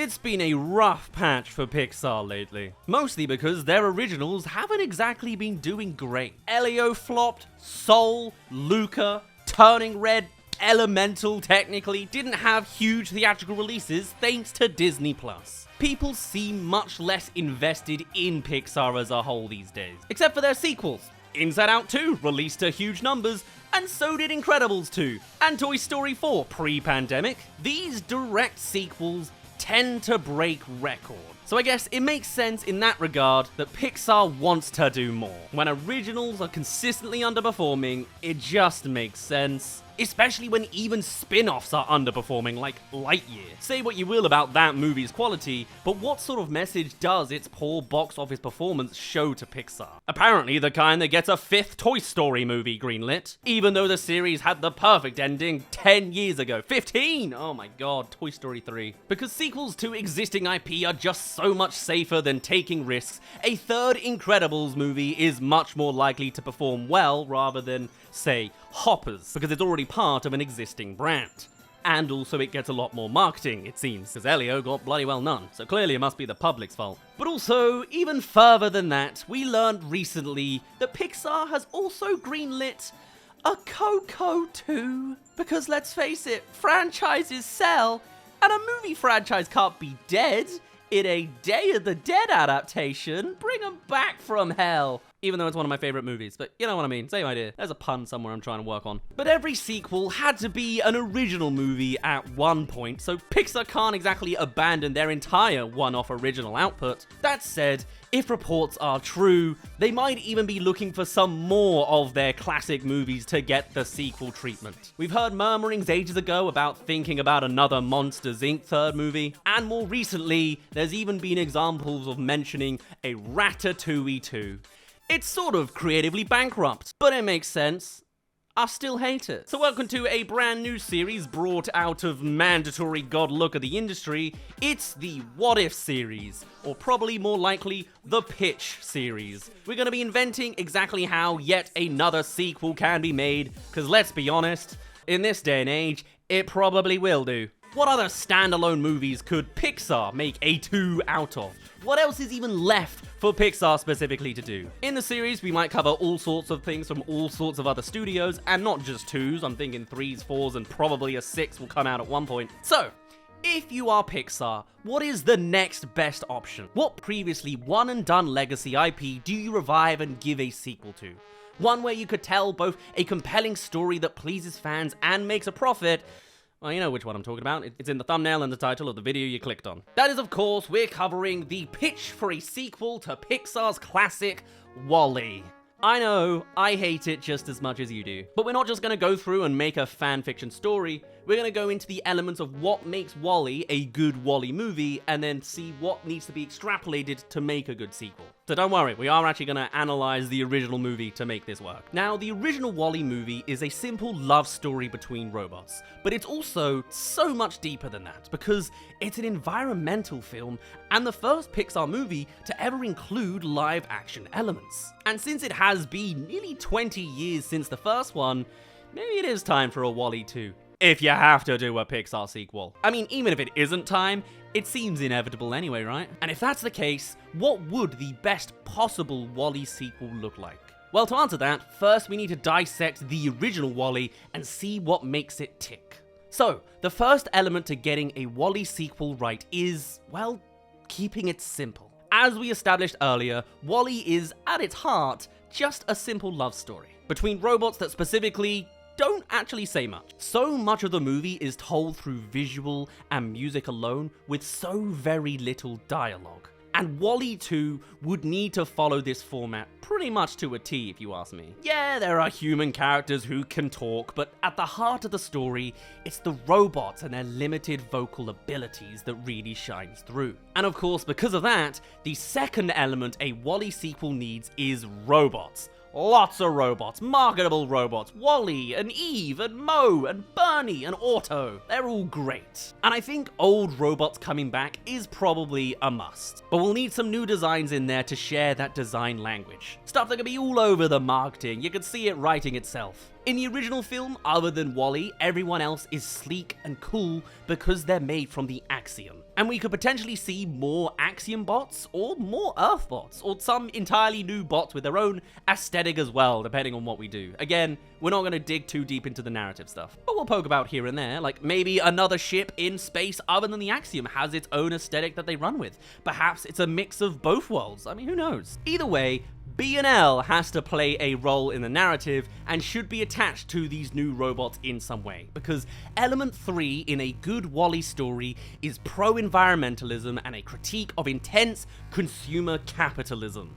It's been a rough patch for Pixar lately, mostly because their originals haven't exactly been doing great. Elio flopped, Soul, Luca, Turning Red, Elemental technically didn't have huge theatrical releases thanks to Disney+. People seem much less invested in Pixar as a whole these days, except for their sequels. Inside Out 2 released to huge numbers, and so did Incredibles 2 and Toy Story 4 pre-pandemic. These direct sequels tend to break records. So I guess it makes sense in that regard that Pixar wants to do more. When originals are consistently underperforming, it just makes sense. Especially when even spin-offs are underperforming, like Lightyear. Say what you will about that movie's quality, but what sort of message does its poor box office performance show to Pixar? Apparently the kind that gets a 5th Toy Story movie greenlit, even though the series had the perfect ending 10 years ago. 15! Oh my god, Toy Story 3. Because sequels to existing IP are just so much safer than taking risks, a 3rd Incredibles movie is much more likely to perform well rather than, say, Hoppers, because it's already part of an existing brand. And also it gets a lot more marketing, it seems, because Elio got bloody well none, so clearly it must be the public's fault. But also, even further than that, we learned recently that Pixar has also greenlit a Coco 2. Because let's face it, franchises sell, and a movie franchise can't be dead. In a Day of the Dead adaptation, bring them back from hell. Even though it's one of my favorite movies, but you know what I mean, same idea. There's a pun somewhere I'm trying to work on. But every sequel had to be an original movie at one point, so Pixar can't exactly abandon their entire one-off original output. That said, if reports are true, they might even be looking for some more of their classic movies to get the sequel treatment. We've heard murmurings ages ago about thinking about another Monsters, Inc. 3rd movie, and more recently, there's even been examples of mentioning a Ratatouille 2. It's sort of creatively bankrupt, but it makes sense. I still hate it. So welcome to a brand new series brought out of mandatory god look of the industry. It's the What If series, or probably more likely, the Pitch series. We're gonna be inventing exactly how yet another sequel can be made, because let's be honest, in this day and age, it probably will do. What other standalone movies could Pixar make a 2 out of? What else is even left for Pixar specifically to do? In the series, we might cover all sorts of things from all sorts of other studios, and not just 2s, I'm thinking 3s, 4s, and probably a 6 will come out at one point. So, if you are Pixar, what is the next best option? What previously one and done legacy IP do you revive and give a sequel to? One where you could tell both a compelling story that pleases fans and makes a profit. Well, you know which one I'm talking about. It's in the thumbnail and the title of the video you clicked on. That is, of course, we're covering the pitch for a sequel to Pixar's classic, WALL-E. I know, I hate it just as much as you do. But we're not just gonna go through and make a fan fiction story, we're gonna go into the elements of what makes WALL-E a good WALL-E movie, and then see what needs to be extrapolated to make a good sequel. So don't worry, we are actually gonna analyze the original movie to make this work. Now, the original WALL-E movie is a simple love story between robots, but it's also so much deeper than that, because it's an environmental film and the first Pixar movie to ever include live action elements. And since it has been nearly 20 years since the first one, maybe it is time for a WALL-E 2. If you have to do a Pixar sequel. I mean, even if it isn't time, it seems inevitable anyway, right? And if that's the case, what would the best possible WALL-E sequel look like? Well, to answer that, first we need to dissect the original WALL-E and see what makes it tick. So, the first element to getting a WALL-E sequel right is, well, keeping it simple. As we established earlier, WALL-E is, at its heart, just a simple love story between robots that specifically don't actually say much. So much of the movie is told through visual and music alone, with so very little dialogue. And WALL-E 2 would need to follow this format pretty much to a T, if you ask me. Yeah, there are human characters who can talk, but at the heart of the story, it's the robots and their limited vocal abilities that really shines through. And of course, because of that, the second element a WALL-E sequel needs is robots. Lots of robots, marketable robots, WALL-E and Eve and Mo and Bernie and Otto. They're all great. And I think old robots coming back is probably a must. But we'll need some new designs in there to share that design language. Stuff that can be all over the marketing, you can see it writing itself. In the original film, other than Wall-E, everyone else is sleek and cool because they're made from the Axiom. And we could potentially see more Axiom bots, or more Earth bots, or some entirely new bots with their own aesthetic as well, depending on what we do. Again, we're not going to dig too deep into the narrative stuff, but we'll poke about here and there, like maybe another ship in space other than the Axiom has its own aesthetic that they run with. Perhaps it's a mix of both worlds, I mean, who knows? Either way, B&L has to play a role in the narrative and should be attached to these new robots in some way, because element 3 in a good Wall-E story is pro-environmentalism and a critique of intense consumer capitalism.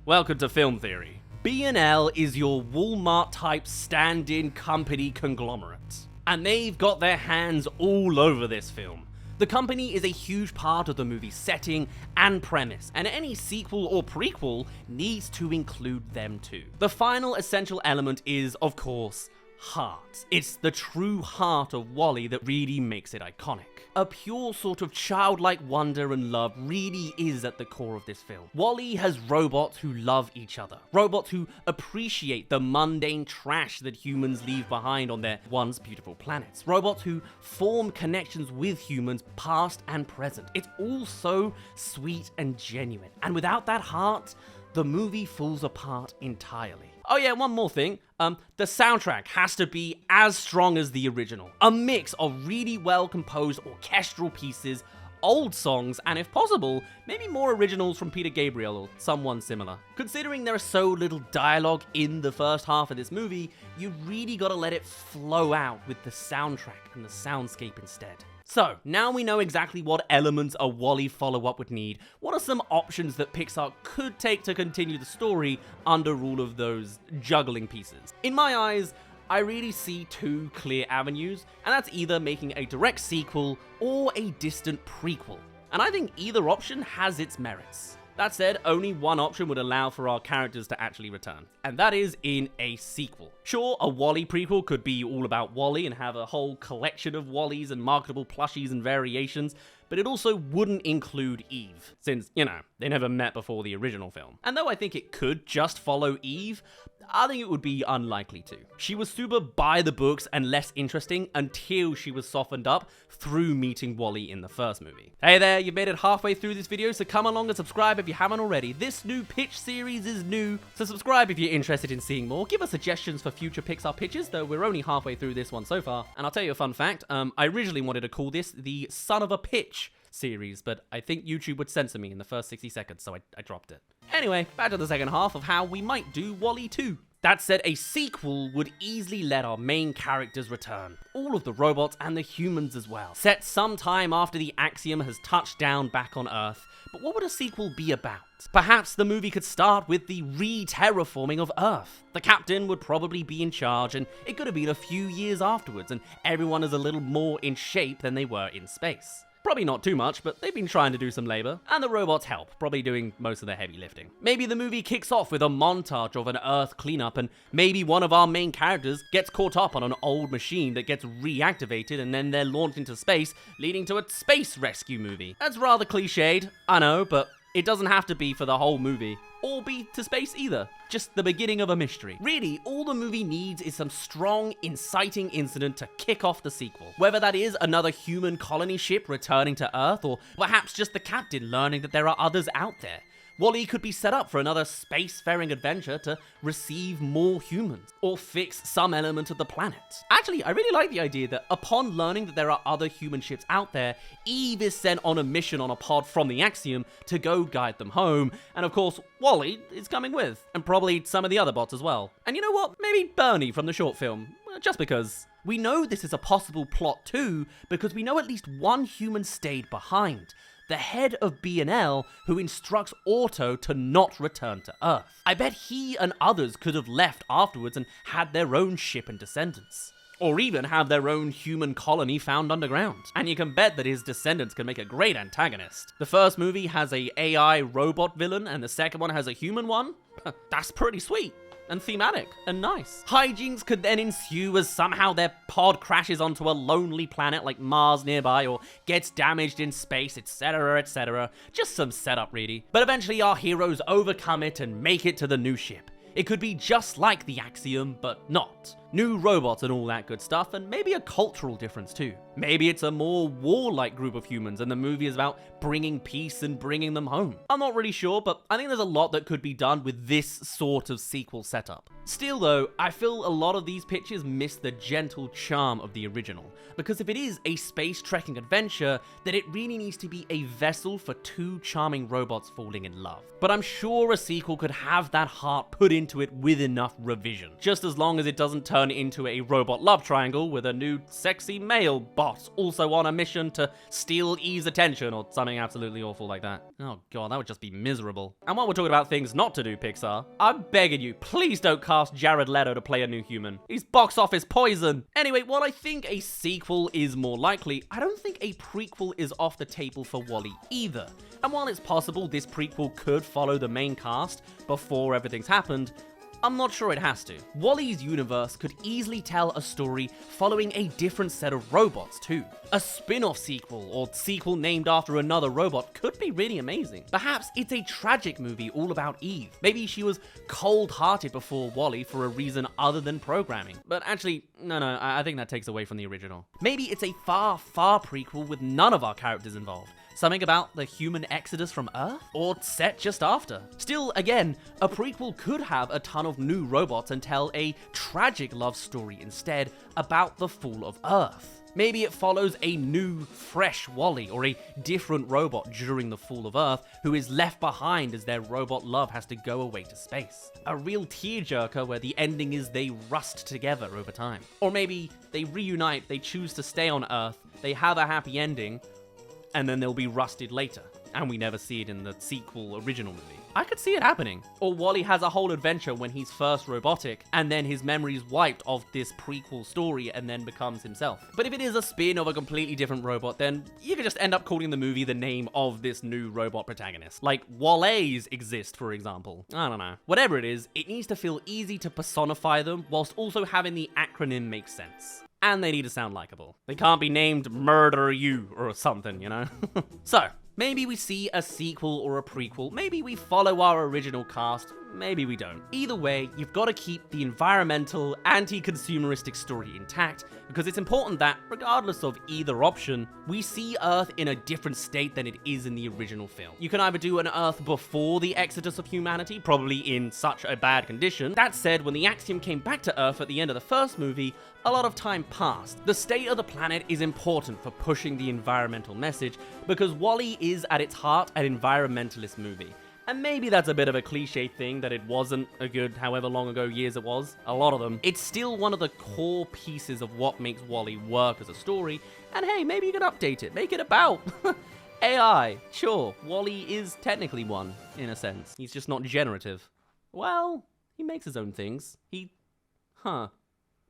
Welcome to Film Theory. B&L is your Walmart-type stand-in company conglomerate, and they've got their hands all over this film. The company is a huge part of the movie's setting and premise, and any sequel or prequel needs to include them too. The final essential element is, of course, heart. It's the true heart of Wall-E that really makes it iconic. A pure sort of childlike wonder and love really is at the core of this film. Wall-E has robots who love each other. Robots who appreciate the mundane trash that humans leave behind on their once beautiful planets. Robots who form connections with humans past and present. It's all so sweet and genuine. And without that heart, the movie falls apart entirely. Oh yeah, one more thing. The soundtrack has to be as strong as the original. A mix of really well-composed orchestral pieces, old songs, and if possible, maybe more originals from Peter Gabriel or someone similar. Considering there is so little dialogue in the first half of this movie, you really gotta let it flow out with the soundtrack and the soundscape instead. So, now we know exactly what elements a Wall-E follow-up would need. What are some options that Pixar could take to continue the story under all of those juggling pieces? In my eyes, I really see two clear avenues, and that's either making a direct sequel or a distant prequel. And I think either option has its merits. That said, only one option would allow for our characters to actually return, and that is in a sequel. Sure, a Wall-E prequel could be all about Wall-E and have a whole collection of Wall-Es and marketable plushies and variations, but it also wouldn't include Eve, since, you know, they never met before the original film. And though I think it could just follow Eve, I think it would be unlikely to. She was super by the books and less interesting until she was softened up through meeting Wall-E in the first movie. Hey there, you've made it halfway through this video, so come along and subscribe if you haven't already. This new pitch series is new, so subscribe if you're interested in seeing more. Give us suggestions for future Pixar pitches, though we're only halfway through this one so far. And I'll tell you a fun fact, I originally wanted to call this the Son of a Pitch series, but I think YouTube would censor me in the first 60 seconds, so I dropped it. Anyway, back to the second half of how we might do Wall-E 2. That said, a sequel would easily let our main characters return. All of the robots and the humans as well. Set some time after the Axiom has touched down back on Earth. But what would a sequel be about? Perhaps the movie could start with the re-terraforming of Earth. The captain would probably be in charge, and it could have been a few years afterwards, and everyone is a little more in shape than they were in space. Probably not too much, but they've been trying to do some labor, and the robots help, probably doing most of the heavy lifting. Maybe the movie kicks off with a montage of an Earth cleanup, and maybe one of our main characters gets caught up on an old machine that gets reactivated, and then they're launched into space, leading to a space rescue movie. That's rather cliched, I know, but it doesn't have to be for the whole movie, or be to space either. Just the beginning of a mystery. Really, all the movie needs is some strong, inciting incident to kick off the sequel. Whether that is another human colony ship returning to Earth, or perhaps just the captain learning that there are others out there. Wall-E could be set up for another spacefaring adventure to receive more humans, or fix some element of the planet. Actually, I really like the idea that upon learning that there are other human ships out there, Eve is sent on a mission on a pod from the Axiom to go guide them home, and of course, Wall-E is coming with, and probably some of the other bots as well. And you know what? Maybe Bernie from the short film, just because. We know this is a possible plot too, because we know at least one human stayed behind. The head of B&L, who instructs Auto to not return to Earth. I bet he and others could have left afterwards and had their own ship and descendants. Or even have their own human colony found underground. And you can bet that his descendants can make a great antagonist. The first movie has a AI robot villain, and the second one has a human one? That's pretty sweet. And thematic, and nice. Hijinks could then ensue as somehow their pod crashes onto a lonely planet like Mars nearby, or gets damaged in space, etc, etc. Just some setup really. But eventually our heroes overcome it and make it to the new ship. It could be just like the Axiom, but not. New robots and all that good stuff, and maybe a cultural difference too. Maybe it's a more warlike group of humans and the movie is about bringing peace and bringing them home. I'm not really sure, but I think there's a lot that could be done with this sort of sequel setup. Still though, I feel a lot of these pitches miss the gentle charm of the original, because if it is a space trekking adventure, then it really needs to be a vessel for two charming robots falling in love. But I'm sure a sequel could have that heart put into it with enough revision, just as long as it doesn't turn into a robot love triangle with a new sexy male boss also on a mission to steal Eve's attention or something absolutely awful like that. Oh god, that would just be miserable. And while we're talking about things not to do, Pixar, I'm begging you, please don't cast Jared Leto to play a new human. He's box office poison. Anyway, while I think a sequel is more likely, I don't think a prequel is off the table for WALL-E either. And while it's possible this prequel could follow the main cast before everything's happened, I'm not sure it has to. WALL-E's universe could easily tell a story following a different set of robots too. A spin-off sequel or sequel named after another robot could be really amazing. Perhaps it's a tragic movie all about Eve. Maybe she was cold-hearted before WALL-E for a reason other than programming. But actually, no, I think that takes away from the original. Maybe it's a far prequel with none of our characters involved. Something about the human exodus from Earth? Or set just after? Still, again, a prequel could have a ton of new robots and tell a tragic love story instead about the fall of Earth. Maybe it follows a new, fresh WALL-E or a different robot during the fall of Earth who is left behind as their robot love has to go away to space. A real tearjerker where the ending is they rust together over time. Or maybe they reunite, they choose to stay on Earth, they have a happy ending, and then they'll be rusted later, and we never see it in the sequel original movie. I could see it happening. Or WALL-E has a whole adventure when he's first robotic, and then his memory's wiped of this prequel story and then becomes himself. But if it is a spin of a completely different robot, then you could just end up calling the movie the name of this new robot protagonist. Like Wall-A's exist, for example. I don't know. Whatever it is, it needs to feel easy to personify them, whilst also having the acronym make sense. And they need to sound likable. They can't be named Murder You or something, you know? So, maybe we see a sequel or a prequel, maybe we follow our original cast, maybe we don't. Either way, you've got to keep the environmental, anti-consumeristic story intact, because it's important that, regardless of either option, we see Earth in a different state than it is in the original film. You can either do an Earth before the exodus of humanity, probably in such a bad condition. That said, when the Axiom came back to Earth at the end of the first movie, a lot of time passed. The state of the planet is important for pushing the environmental message, because WALL-E is at its heart an environmentalist movie. And maybe that's a bit of a cliche thing that it wasn't a good however long ago years it was. A lot of them. It's still one of the core pieces of what makes WALL-E work as a story. And hey, maybe you can update it. Make it about AI. Sure, WALL-E is technically one, in a sense. He's just not generative. Well, he makes his own things.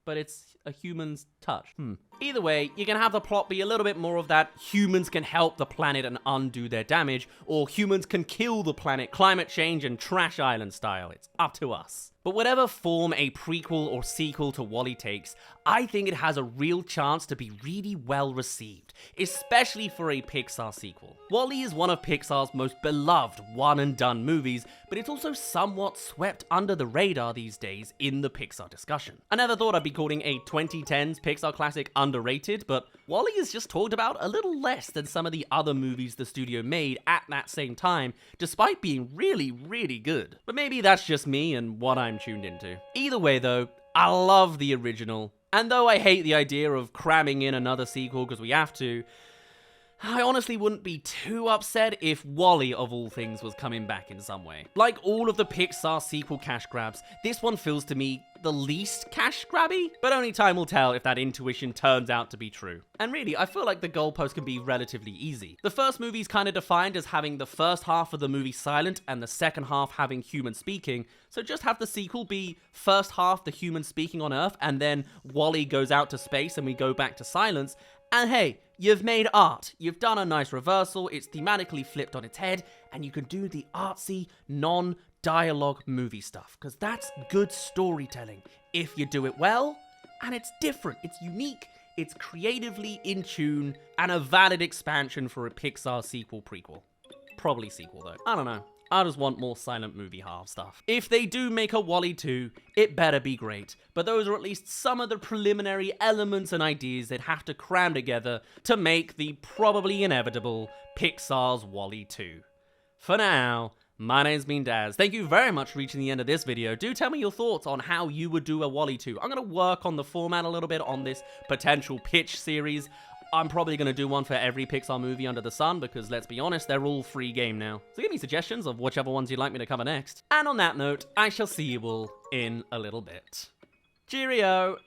But it's a human's touch. Either way, you can have the plot be a little bit more of that humans can help the planet and undo their damage, or humans can kill the planet, climate change and trash island style. It's up to us. But whatever form a prequel or sequel to WALL-E takes, I think it has a real chance to be really well received, especially for a Pixar sequel. WALL-E is one of Pixar's most beloved one-and-done movies, but it's also somewhat swept under the radar these days in the Pixar discussion. I never thought I'd be calling a 2010s Pixar classic underrated, but WALL-E is just talked about a little less than some of the other movies the studio made at that same time, despite being really good. But maybe that's just me and what I'm tuned into. Either way though, I love the original, and though I hate the idea of cramming in another sequel because we have to, I honestly wouldn't be too upset if WALL-E of all things was coming back in some way. Like all of the Pixar sequel cash grabs, this one feels to me the least cash grabby, but only time will tell if that intuition turns out to be true. And really, I feel like the goalpost can be relatively easy. The first movie's kind of defined as having the first half of the movie silent and the second half having human speaking, so just have the sequel be first half the human speaking on Earth, and then WALL-E goes out to space and we go back to silence, and hey, you've made art. You've done a nice reversal, it's thematically flipped on its head, and you can do the artsy, non-dialogue movie stuff, because that's good storytelling if you do it well, and it's different, it's unique, it's creatively in tune, and a valid expansion for a Pixar sequel prequel. Probably sequel though. I don't know. I just want more silent movie half stuff. If they do make a WALL-E 2, it better be great. But those are at least some of the preliminary elements and ideas they'd have to cram together to make the probably inevitable Pixar's WALL-E 2. For now, my name's been Daz. Thank you very much for reaching the end of this video. Do tell me your thoughts on how you would do a WALL-E 2. I'm going to work on the format a little bit on this potential pitch series. I'm probably going to do one for every Pixar movie under the sun because, let's be honest, they're all free game now. So give me suggestions of whichever ones you'd like me to cover next. And on that note, I shall see you all in a little bit. Cheerio!